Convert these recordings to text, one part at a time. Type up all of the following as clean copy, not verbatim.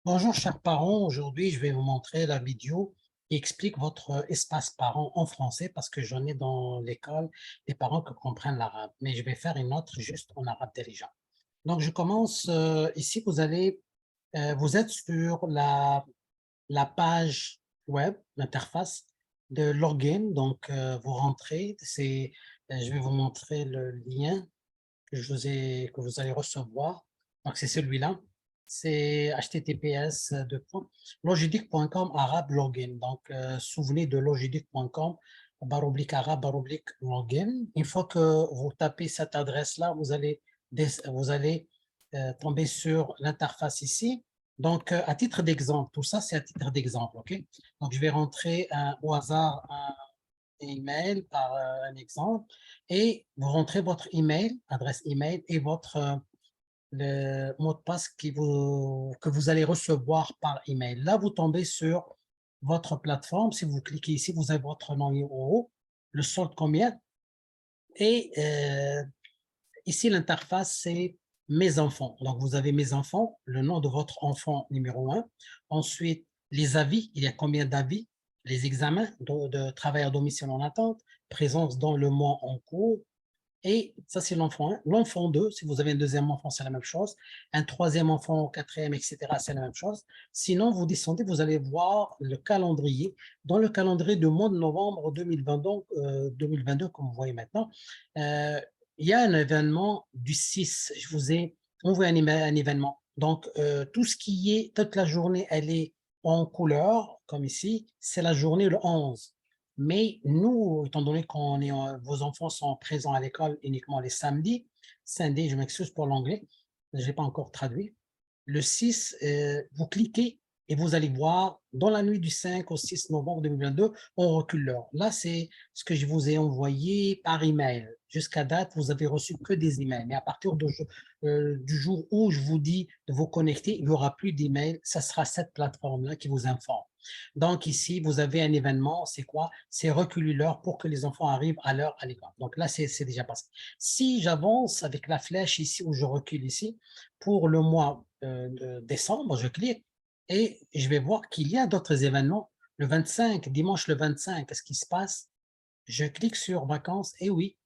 Bonjour chers parents, aujourd'hui je vais vous montrer la vidéo qui explique votre espace parent en français parce que j'en ai dans l'école des parents qui comprennent l'arabe, mais je vais faire une autre juste en arabe déjà. Donc je commence ici, vous êtes sur la page web, l'interface de login, donc vous rentrez, je vais vous montrer le lien que vous allez recevoir. Donc, c'est celui-là. C'est https logidic.com arabe login. Donc, souvenez de logidic.com baroblique arabe baroblique login. Une fois que vous tapez cette adresse-là, vous allez tomber sur l'interface ici. Donc, à titre d'exemple, tout ça, c'est à titre d'exemple, OK? Donc, je vais rentrer au hasard un email par un exemple et vous rentrez votre email, adresse email et le mot de passe que vous allez recevoir par email. Là, vous tombez sur votre plateforme. Si vous cliquez ici, vous avez votre nom en haut, le solde combien et ici, l'interface, c'est mes enfants. Donc, vous avez mes enfants, le nom de votre enfant numéro un. Ensuite, les avis, il y a combien d'avis? Les examens de travail à domicile en attente, présence dans le mois en cours. Et ça, c'est l'enfant 1. L'enfant 2, si vous avez un deuxième enfant, c'est la même chose. Un troisième enfant, quatrième, etc., c'est la même chose. Sinon, vous descendez, vous allez voir le calendrier. Dans le calendrier du mois de novembre 2020, donc 2022, comme vous voyez maintenant, euh, il y a un événement du 6. Je vous ai envoyé un événement. Donc, tout ce qui est, toute la journée, elle est en couleur, comme ici, c'est la journée le 11. Mais nous, étant donné vos enfants sont présents à l'école uniquement les samedis, je m'excuse pour l'anglais, je n'ai pas encore traduit. Le 6, vous cliquez et vous allez voir, dans la nuit du 5 au 6 novembre 2022, on recule l'heure. Là, c'est ce que je vous ai envoyé par email. Jusqu'à date, vous avez reçu que des emails. Mais à partir du jour où je vous dis de vous connecter, il n'y aura plus d'emails. Ça sera cette plateforme-là qui vous informe. Donc ici, vous avez un événement, c'est quoi? C'est reculer l'heure pour que les enfants arrivent à l'heure à l'école. Donc là, c'est déjà passé. Si j'avance avec la flèche ici, où je recule ici, pour le mois de décembre, je clique et je vais voir qu'il y a d'autres événements. Le 25, dimanche le 25, qu'est-ce qui se passe? Je clique sur vacances et oui,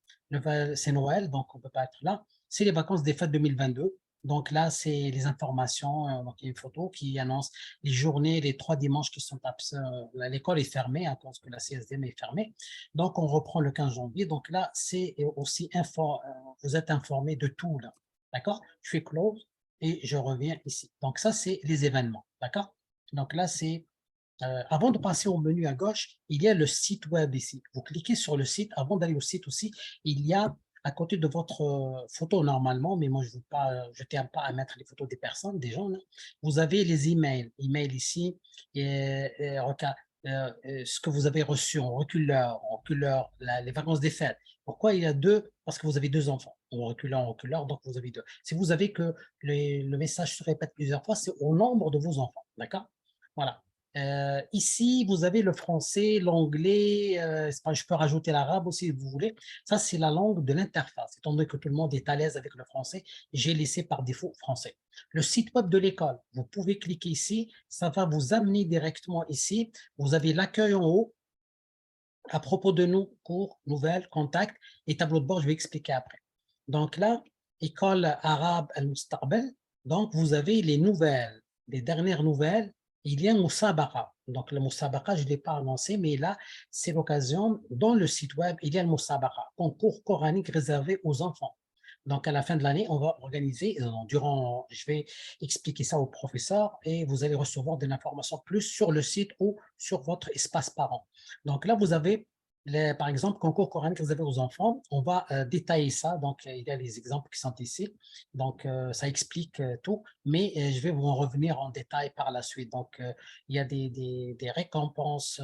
c'est Noël, donc on ne peut pas être là. C'est les vacances des fêtes 2022. Donc là, c'est les informations. Donc il y a une photo qui annonce les journées, les 3 dimanches qui sont absents. L'école est fermée à cause que la CSDM est fermée. Donc on reprend le 15 janvier. Donc là, c'est aussi vous êtes informé de tout là. D'accord? Je fais close et je reviens ici. Donc ça, c'est les événements. D'accord? Donc là, c'est avant de passer au menu à gauche, il y a le site web ici. Vous cliquez sur le site. Avant d'aller au site aussi, il y a à côté de votre photo normalement, mais moi je ne tiens pas à mettre les photos des personnes, des gens, là. Vous avez les emails. Email ici, ce que vous avez reçu en reculeur, les vacances des fêtes. Pourquoi il y a deux? Parce que vous avez deux enfants. En reculeur, donc vous avez deux. Si vous avez que le message se répète plusieurs fois, c'est au nombre de vos enfants. D'accord? Voilà. Ici, vous avez le français, l'anglais, je peux rajouter l'arabe aussi si vous voulez. Ça, c'est la langue de l'interface. Étant donné que tout le monde est à l'aise avec le français, j'ai laissé par défaut français. Le site web de l'école, vous pouvez cliquer ici, ça va vous amener directement ici. Vous avez l'accueil en haut. À propos de nous, cours, nouvelles, contacts et tableau de bord, je vais expliquer après. Donc là, école arabe al-Mustaqbal, donc vous avez les nouvelles, les dernières nouvelles. Il y a Moussabaka. Donc le Moussabaka, je ne l'ai pas annoncé, mais là, c'est l'occasion, dans le site web, il y a le Moussabaka, concours coranique réservé aux enfants. Donc, à la fin de l'année, on va organiser, je vais expliquer ça au professeur et vous allez recevoir de l'information plus sur le site ou sur votre espace parent. Donc là, vous avez, par exemple, concours coranique réservé aux enfants. On va détailler ça. Donc, il y a les exemples qui sont ici. Donc, ça explique tout, mais je vais vous en revenir en détail par la suite. Donc, il y a des récompenses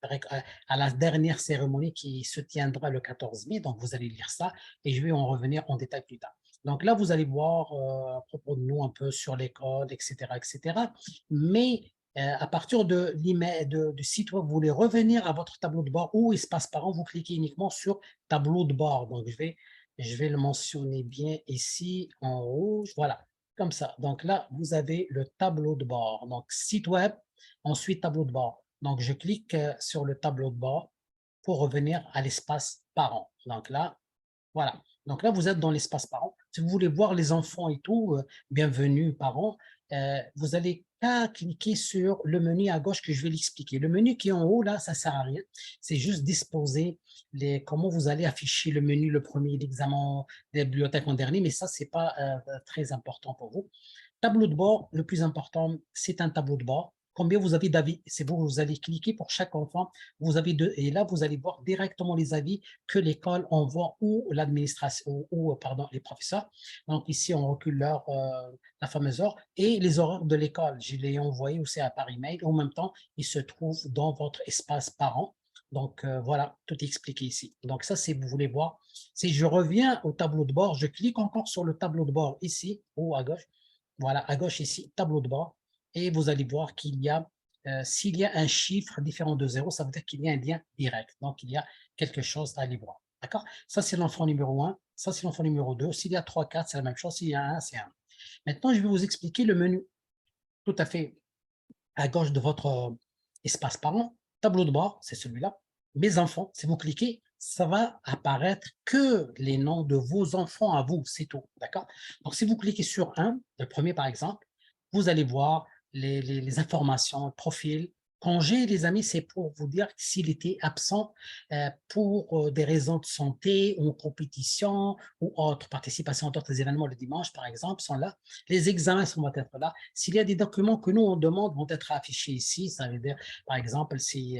à la dernière cérémonie qui se tiendra le 14 mai. Donc, vous allez lire ça et je vais en revenir en détail plus tard. Donc là, vous allez voir à propos de nous un peu sur l'école, etc., etc. Mais à partir de l'email, du site web, vous voulez revenir à votre tableau de bord ou espace parent, vous cliquez uniquement sur tableau de bord. Donc, je vais le mentionner bien ici en rouge. Voilà. comme ça. Donc là, vous avez le tableau de bord. Donc, site web, ensuite tableau de bord. Donc, je clique sur le tableau de bord pour revenir à l'espace parent. Donc là, voilà. Donc là, vous êtes dans l'espace parent. Si vous voulez voir les enfants et tout, bienvenue parents, vous allez qu'à cliquer sur le menu à gauche que je vais l'expliquer. Le menu qui est en haut, là, ça ne sert à rien. C'est juste disposer comment vous allez afficher le menu, le premier, l'examen des bibliothèques en dernier, mais ça, ce n'est pas très important pour vous. Tableau de bord, le plus important, c'est un tableau de bord. Combien vous avez d'avis? C'est vous allez cliquer pour chaque enfant. Vous avez deux, et là, vous allez voir directement les avis que l'école envoie ou l'administration ou pardon, les professeurs. Donc ici, on recule l'heure, la fameuse heure et les horaires de l'école. Je l'ai envoyé aussi par email. En même temps, il se trouve dans votre espace parent. Donc voilà, tout est expliqué ici. Donc ça, si vous voulez voir, si je reviens au tableau de bord, je clique encore sur le tableau de bord ici, ou à gauche. Voilà, à gauche ici, tableau de bord. Et vous allez voir qu'il y a, s'il y a un chiffre différent de 0, ça veut dire qu'il y a un lien direct. Donc, il y a quelque chose à aller voir. D'accord? Ça, c'est l'enfant numéro 1. Ça, c'est l'enfant numéro 2. S'il y a 3, 4, c'est la même chose. S'il y a 1, c'est 1. Maintenant, je vais vous expliquer le menu tout à fait à gauche de votre espace parent. Tableau de bord, c'est celui-là. Mes enfants, si vous cliquez, ça va apparaître que les noms de vos enfants à vous, c'est tout. D'accord? Donc, si vous cliquez sur un, le premier par exemple, vous allez voir les informations, le profil. Congé, les amis, c'est pour vous dire s'il était absent pour des raisons de santé ou compétition ou autre participation à d'autres événements le dimanche, par exemple, sont là. Les examens vont être là. S'il y a des documents que nous, on demande, vont être affichés ici. Ça veut dire, par exemple, si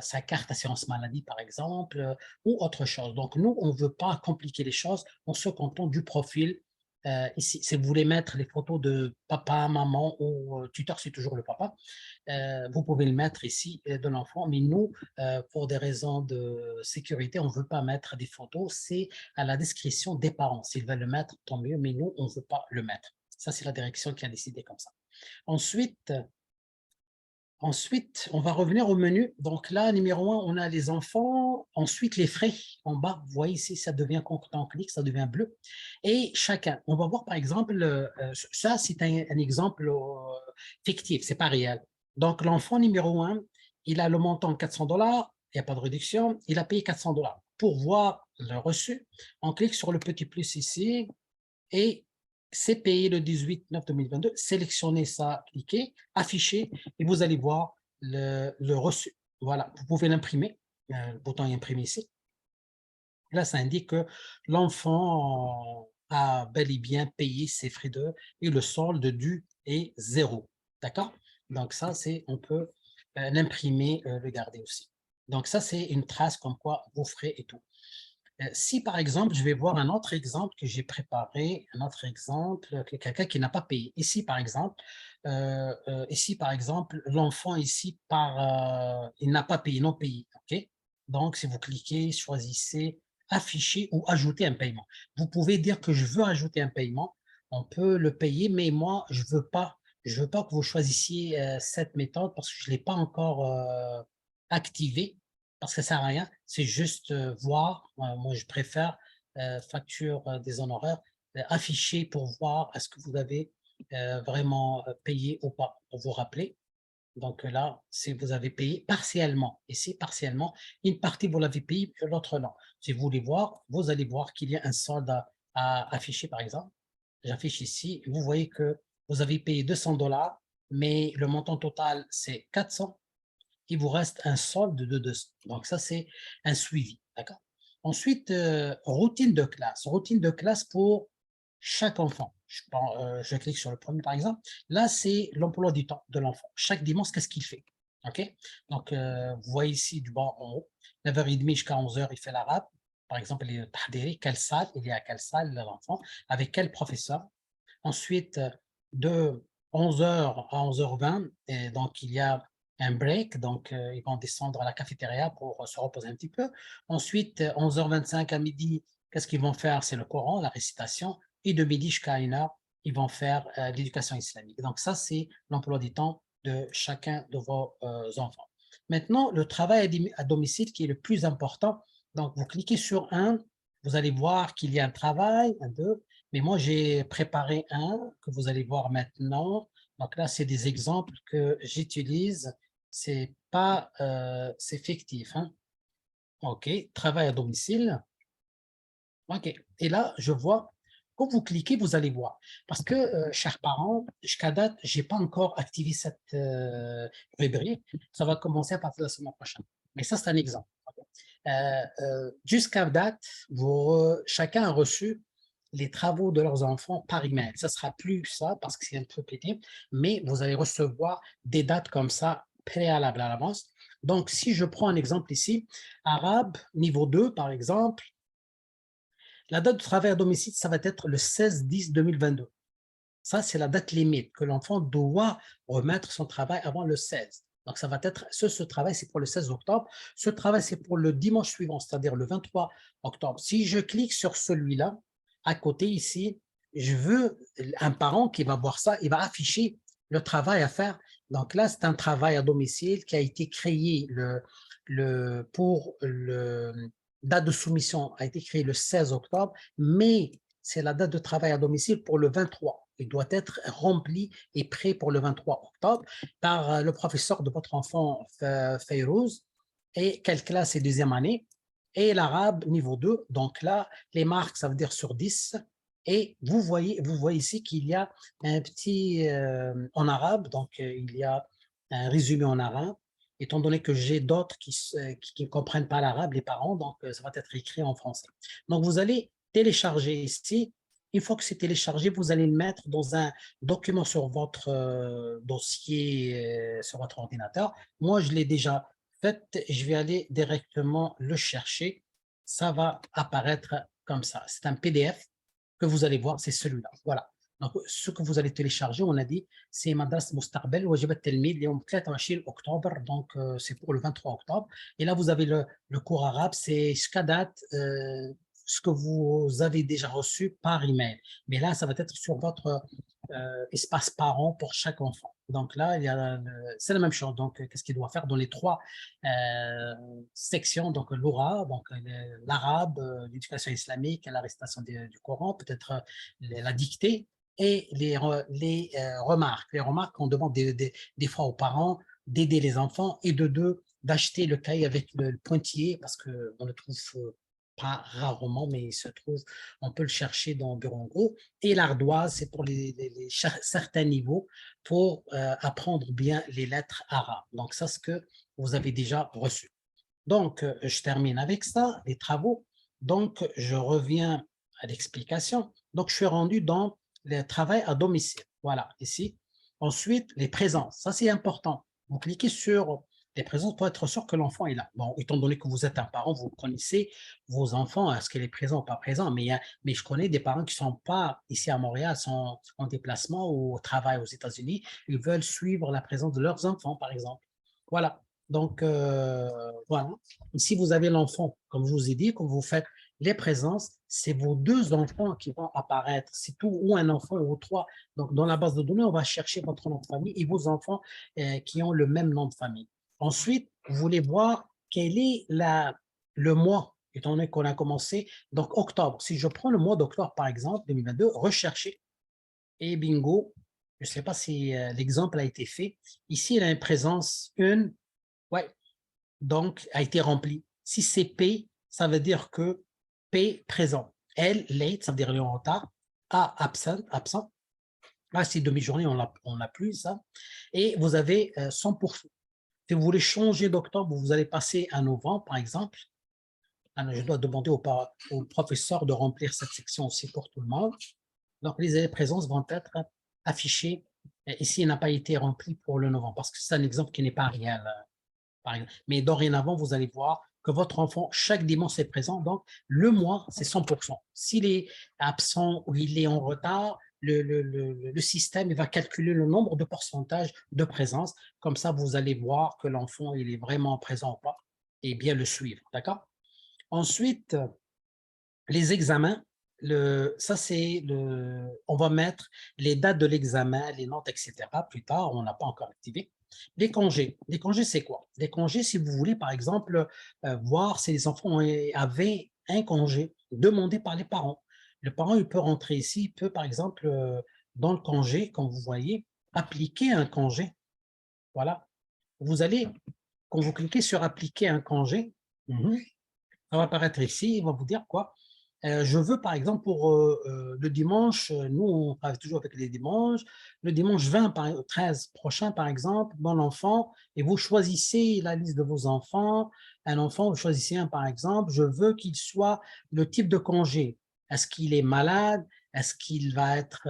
sa carte assurance maladie, par exemple, ou autre chose. Donc, nous, on ne veut pas compliquer les choses. On se contente du profil ici. Si vous voulez mettre les photos de papa, maman ou tuteur, c'est toujours le papa, vous pouvez le mettre ici de l'enfant. Mais nous, pour des raisons de sécurité, on ne veut pas mettre des photos. C'est à la discrétion des parents. S'ils veulent le mettre, tant mieux. Mais nous, on ne veut pas le mettre. Ça, c'est la direction qui a décidé comme ça. Ensuite, on va revenir au menu. Donc là, numéro 1, on a les enfants. Ensuite, les frais. En bas, vous voyez ici, ça devient, quand on clique, ça devient bleu. Et chacun. On va voir, par exemple, ça, c'est un exemple fictif, c'est pas réel. Donc, l'enfant numéro 1, il a le montant 400 $, il n'y a pas de réduction, il a payé 400 $. Pour voir le reçu, on clique sur le petit plus ici et c'est payé le 18/9/2022. Sélectionnez ça, cliquez, affichez et vous allez voir le reçu. Voilà, vous pouvez l'imprimer, le bouton imprimer ici. Là, ça indique que l'enfant a bel et bien payé ses frais de et le solde dû est 0. D'accord? Donc ça, on peut l'imprimer, le garder aussi. Donc ça, c'est une trace comme quoi vos frais et tout. Si par exemple, je vais voir un autre exemple que j'ai préparé, un autre exemple, quelqu'un qui n'a pas payé. Ici, par exemple, l'enfant ici, il n'a pas payé, non payé. Ok. Donc, si vous cliquez, choisissez afficher ou ajouter un paiement. Vous pouvez dire que je veux ajouter un paiement. On peut le payer, mais moi, je veux pas. Je veux pas que vous choisissiez cette méthode parce que je ne l'ai pas encore activée parce que ça sert à rien, c'est juste voir. Moi, je préfère facture des honoraires afficher pour voir est-ce que vous avez vraiment payé ou pas, pour vous rappeler. Donc là, si vous avez payé partiellement, ici partiellement, une partie vous l'avez payé, l'autre non. Si vous voulez voir, vous allez voir qu'il y a un solde à afficher, par exemple. J'affiche ici, vous voyez que vous avez payé 200 $, mais le montant total, c'est 400. Il vous reste un solde de 200. Donc ça, c'est un suivi. D'accord? Ensuite, routine de classe. Routine de classe pour chaque enfant. Je clique sur le premier, par exemple. Là, c'est l'emploi du temps de l'enfant. Chaque dimanche, qu'est-ce qu'il fait? OK? Donc, vous voyez ici du bas en haut, 9h30 jusqu'à 11h, il fait l'arabe. Par exemple, il est tahdiri, quelle salle, il est à quelle salle l'enfant, avec quel professeur. Ensuite, de 11h à 11h20, et donc il y a un break, donc ils vont descendre à la cafétéria pour se reposer un petit peu. Ensuite, 11h25 à midi, qu'est-ce qu'ils vont faire? C'est le Coran, la récitation. Et de midi jusqu'à 1h, ils vont faire l'éducation islamique. Donc ça, c'est l'emploi du temps de chacun de vos enfants. Maintenant, le travail à domicile qui est le plus important. Donc, vous cliquez sur un, vous allez voir qu'il y a un travail, un, deux, Mais moi, j'ai préparé un que vous allez voir maintenant. Donc là, c'est des exemples que j'utilise. C'est pas, c'est fictif, hein. OK, travail à domicile. OK. Et là, je vois, quand vous cliquez, vous allez voir. Parce que, chers parents, jusqu'à date, j'ai pas encore activé cette rubrique. Ça va commencer à partir de la semaine prochaine. Mais ça, c'est un exemple. Jusqu'à date, chacun a reçu les travaux de leurs enfants par email. Ça sera plus ça parce que c'est un peu pénible, mais vous allez recevoir des dates comme ça préalables à l'avance. Donc, si je prends un exemple ici, arabe, niveau 2, par exemple, la date de travail à domicile, ça va être le 16-10-2022. Ça, c'est la date limite que l'enfant doit remettre son travail avant le 16. Donc, ça va être, ce travail, c'est pour le 16 octobre. Ce travail, c'est pour le dimanche suivant, c'est-à-dire le 23 octobre. Si je clique sur celui-là, à côté ici, je veux un parent qui va voir ça, il va afficher le travail à faire. Donc là, c'est un travail à domicile qui a été créé pour le date de soumission a été créée le 16 octobre, mais c'est la date de travail à domicile pour le 23. Il doit être rempli et prêt pour le 23 octobre par le professeur de votre enfant, Fayrouz, et quelle classe est deuxième année, et l'arabe niveau 2. Donc là, les marques, ça veut dire sur 10. Et vous voyez ici qu'il y a un petit en arabe, donc il y a un résumé en arabe, étant donné que j'ai d'autres qui ne comprennent pas l'arabe, les parents, donc ça va être écrit en français. Donc vous allez télécharger ici. Une fois que c'est téléchargé, vous allez le mettre dans un document sur votre dossier, sur votre ordinateur. Moi, je l'ai déjà fait. Je vais aller directement le chercher. Ça va apparaître comme ça. C'est un PDF que vous allez voir, c'est celui-là. Voilà. Donc, ce que vous allez télécharger, on a dit, c'est Madras Mustaqbal Wajibat Telmid, اليوم 23 octobre, donc c'est pour le 23 octobre. Et là, vous avez le cours arabe, c'est jusqu'à date, ce que vous avez déjà reçu par email. Mais là, ça va être sur votre espace parent pour chaque enfant. Donc là, c'est la même chose. Donc, qu'est-ce qu'il doit faire dans les trois sections? Donc, l'aura, donc l'arabe, l'éducation islamique, la récitation du Coran, peut-être la dictée et remarques. Les remarques qu'on demande des fois aux parents d'aider les enfants et de deux, d'acheter le cahier avec le pointillé parce qu'on le trouve pas rarement, mais il se trouve, on peut le chercher dans le bureau en gros. Et l'ardoise, c'est pour certains niveaux pour apprendre bien les lettres arabes. Donc, ça, c'est ce que vous avez déjà reçu. Donc, je termine avec ça, les travaux. Donc, je reviens à l'explication. Donc, je suis rendu dans le travail à domicile. Voilà, ici. Ensuite, les présences. Ça, c'est important. Vous cliquez sur les présences pour être sûr que l'enfant est là. Bon, étant donné que vous êtes un parent, vous connaissez vos enfants, est-ce qu'il est présent ou pas présent, mais je connais des parents qui ne sont pas ici à Montréal, sont en déplacement ou au travail aux États-Unis, ils veulent suivre la présence de leurs enfants, par exemple. Voilà. Donc, voilà. Si vous avez l'enfant, comme je vous ai dit, quand vous faites les présences, c'est vos deux enfants qui vont apparaître. C'est tout, ou un enfant ou trois. Donc, dans la base de données, on va chercher votre nom de famille et vos enfants qui ont le même nom de famille. Ensuite, vous voulez voir quel est le mois, étant donné qu'on a commencé. Donc, octobre. Si je prends le mois d'octobre, par exemple, 2022, rechercher et bingo. Je ne sais pas si l'exemple a été fait. Ici, il a une présence une. Ouais, donc a été rempli. Si c'est P, ça veut dire que P présent. L, late, ça veut dire en retard. A, absent. Là, c'est demi-journée, on n'a plus ça. Et vous avez 100%. Si vous voulez changer d'octobre, vous allez passer à novembre, par exemple. Alors, je dois demander au professeur de remplir cette section aussi pour tout le monde. Donc, les présences vont être affichées. Ici, il n'a pas été rempli pour le novembre parce que c'est un exemple qui n'est pas réel. Par exemple. Mais dorénavant, vous allez voir que votre enfant, chaque dimanche, est présent. Donc, le mois, c'est 100%. S'il est absent ou il est en retard, le système il va calculer le nombre de pourcentage de présence. Comme ça, vous allez voir que l'enfant il est vraiment présent ou pas et bien le suivre. D'accord? Ensuite, les examens, ça c'est on va mettre les dates de l'examen, les notes, etc. Plus tard, on n'a pas encore activé. Les congés, c'est quoi? Les congés, si vous voulez, par exemple, voir si les enfants avaient un congé demandé par les parents. Le parent, il peut rentrer ici, il peut, par exemple, dans le congé, comme vous voyez, appliquer un congé. Voilà. Vous allez, quand vous cliquez sur appliquer un congé, ça va apparaître ici, il va vous dire quoi? Je veux, par exemple, pour le dimanche, nous, on travaille toujours avec les dimanches, le dimanche 20, 13 prochain, par exemple, mon enfant, et vous choisissez la liste de vos enfants. Un enfant, vous choisissez un, par exemple, je veux qu'il soit le type de congé. Est-ce qu'il est malade? Est-ce qu'il va être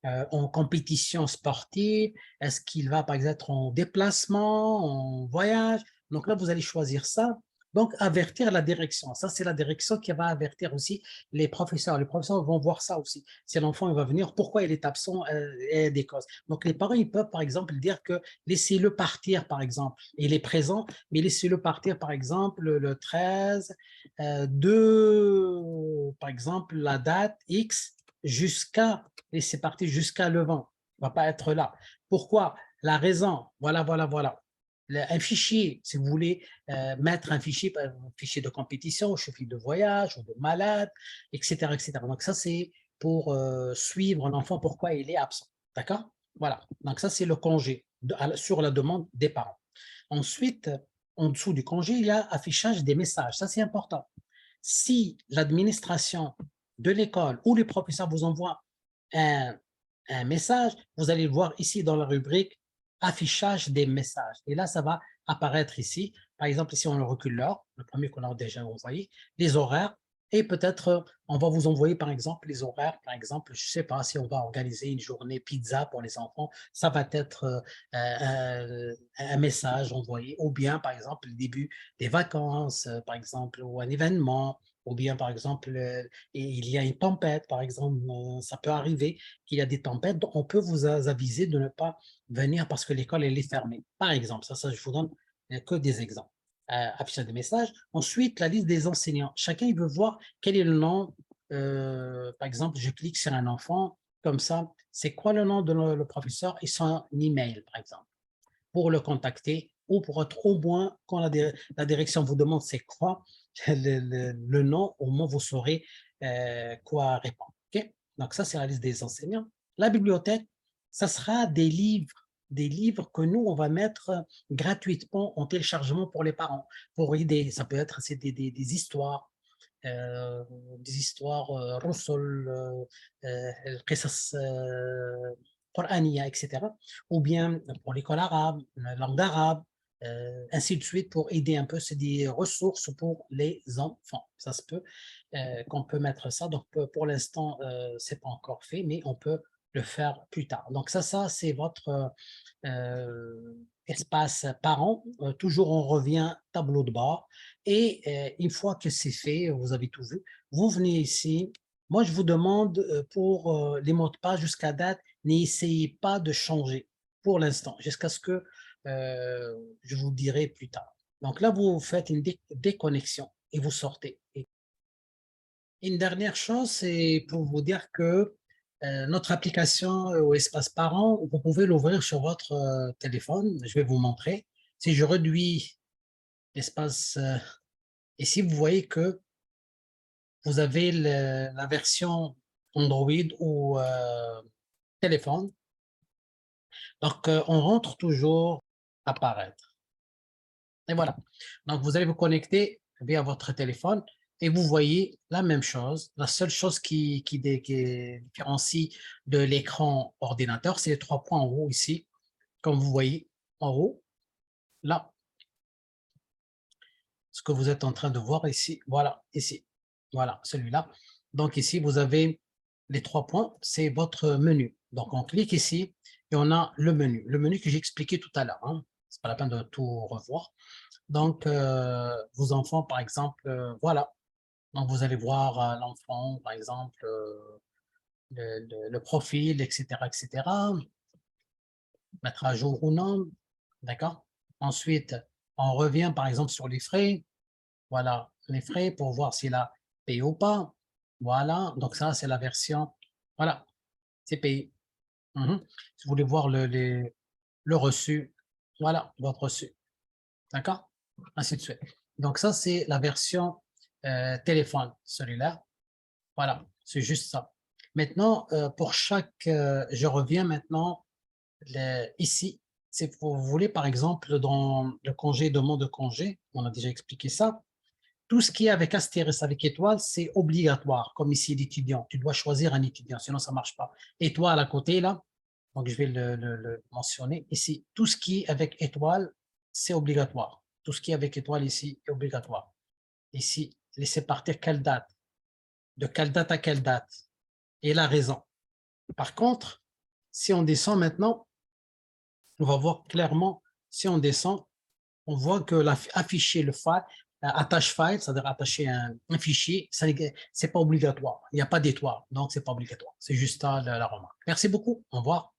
en compétition sportive? Est-ce qu'il va, par exemple, être en déplacement, en voyage? Donc là, vous allez choisir ça. Donc, avertir la direction. Ça, c'est la direction qui va avertir aussi les professeurs. Les professeurs vont voir ça aussi. Si l'enfant il va venir, pourquoi il est absent et des causes. Donc, les parents, ils peuvent, par exemple, dire que laissez-le partir, par exemple. Il est présent, mais laissez-le partir, par exemple, le 13 de, par exemple, la date X jusqu'à, laissez partir jusqu'à le 20. Il ne va pas être là. Pourquoi? La raison, voilà, voilà, voilà. Un fichier, si vous voulez mettre un fichier de compétition, fichier de voyage ou de malade, etc., etc. Donc ça, c'est pour suivre l'enfant, pourquoi il est absent. D'accord? Voilà. Donc ça, c'est le congé sur la demande des parents. Ensuite, en dessous du congé, il y a affichage des messages. Ça, c'est important. Si l'administration de l'école ou les professeurs vous envoient un, un message, vous allez le voir ici dans la rubrique affichage des messages. Et là, ça va apparaître ici. Par exemple, ici, on le recule l'heure, le premier qu'on a déjà envoyé, les horaires, et peut-être on va vous envoyer, par exemple, les horaires. Par exemple, je ne sais pas si on va organiser une journée pizza pour les enfants, ça va être un message envoyé, ou bien, par exemple, le début des vacances, par exemple, ou un événement, ou bien, par exemple, il y a une tempête, par exemple, ça peut arriver qu'il y a des tempêtes, donc on peut vous aviser de ne pas venir parce que l'école elle est fermée. Par exemple, ça je vous donne que des exemples. Affichage des messages. Ensuite, la liste des enseignants. Chacun il veut voir quel est le nom. Par exemple, je clique sur un enfant, comme ça, c'est quoi le nom de le professeur et son email, par exemple, pour le contacter ou pour être au moins, quand la direction vous demande c'est quoi le nom, au moins vous saurez quoi répondre. Okay? Donc ça, c'est la liste des enseignants. La bibliothèque, ça sera des livres que nous, on va mettre gratuitement en téléchargement pour les parents, pour aider. Ça peut être des histoires, رسل القصص قرآنية, etc. Ou bien pour l'école arabe, la langue arabe, ainsi de suite pour aider un peu. C'est des ressources pour les enfants. Ça se peut qu'on peut mettre ça. Donc pour l'instant, c'est pas encore fait, mais on peut le faire plus tard. Donc ça c'est votre espace parent. Toujours on revient tableau de bord. Et une fois que c'est fait, vous avez tout vu, vous venez ici. Moi, je vous demande pour les mots de passe jusqu'à date, n'essayez pas de changer pour l'instant, jusqu'à ce que je vous dirai plus tard. Donc là, vous faites une déconnexion et vous sortez. Et une dernière chose, c'est pour vous dire que notre application au espace parent, vous pouvez l'ouvrir sur votre téléphone. Je vais vous montrer. Si je réduis l'espace ici, vous voyez que vous avez la version Android ou téléphone. Donc, on rentre toujours apparaître. Et voilà. Donc, vous allez vous connecter via votre téléphone et vous voyez la même chose. La seule chose qui différencie de l'écran ordinateur, c'est les trois points en haut ici, comme vous voyez en haut, là, ce que vous êtes en train de voir ici. Voilà, ici. Voilà, celui-là. Donc, ici, vous avez les trois points, c'est votre menu. Donc, on clique ici et on a le menu. Le menu que j'ai expliqué tout à l'heure. Hein. Ce n'est pas la peine de tout revoir. Donc, vos enfants, par exemple, voilà. Donc, vous allez voir l'enfant, par exemple, le profil, etc., etc. Mettre à jour ou non. D'accord? Ensuite, on revient, par exemple, sur les frais. Voilà, les frais pour voir s'il a payé ou pas. Voilà, donc ça, c'est la version. Voilà, c'est payé. Si vous voulez voir le reçu, voilà, votre reçu. D'accord? Ainsi de suite. Donc ça, c'est la version téléphone, celui-là. Voilà, C'est juste ça. Maintenant, pour chaque, je reviens maintenant ici. Si vous voulez, par exemple, dans le congé, demande de congé, on a déjà expliqué ça. Tout ce qui est avec astérisque, avec étoile, c'est obligatoire, comme ici l'étudiant. Tu dois choisir un étudiant, sinon ça ne marche pas. Étoile à côté, là, donc je vais le mentionner ici. Tout ce qui est avec étoile, c'est obligatoire. Tout ce qui est avec étoile ici est obligatoire. Ici, laissez partir quelle date, de quelle date à quelle date, et la raison. Par contre, si on descend maintenant, on va voir clairement, si on descend, on voit que afficher le file, attache file, c'est-à-dire attacher un fichier, ce n'est pas obligatoire. Il n'y a pas d'étoile, donc c'est pas obligatoire. C'est juste ça la remarque. Merci beaucoup. Au revoir.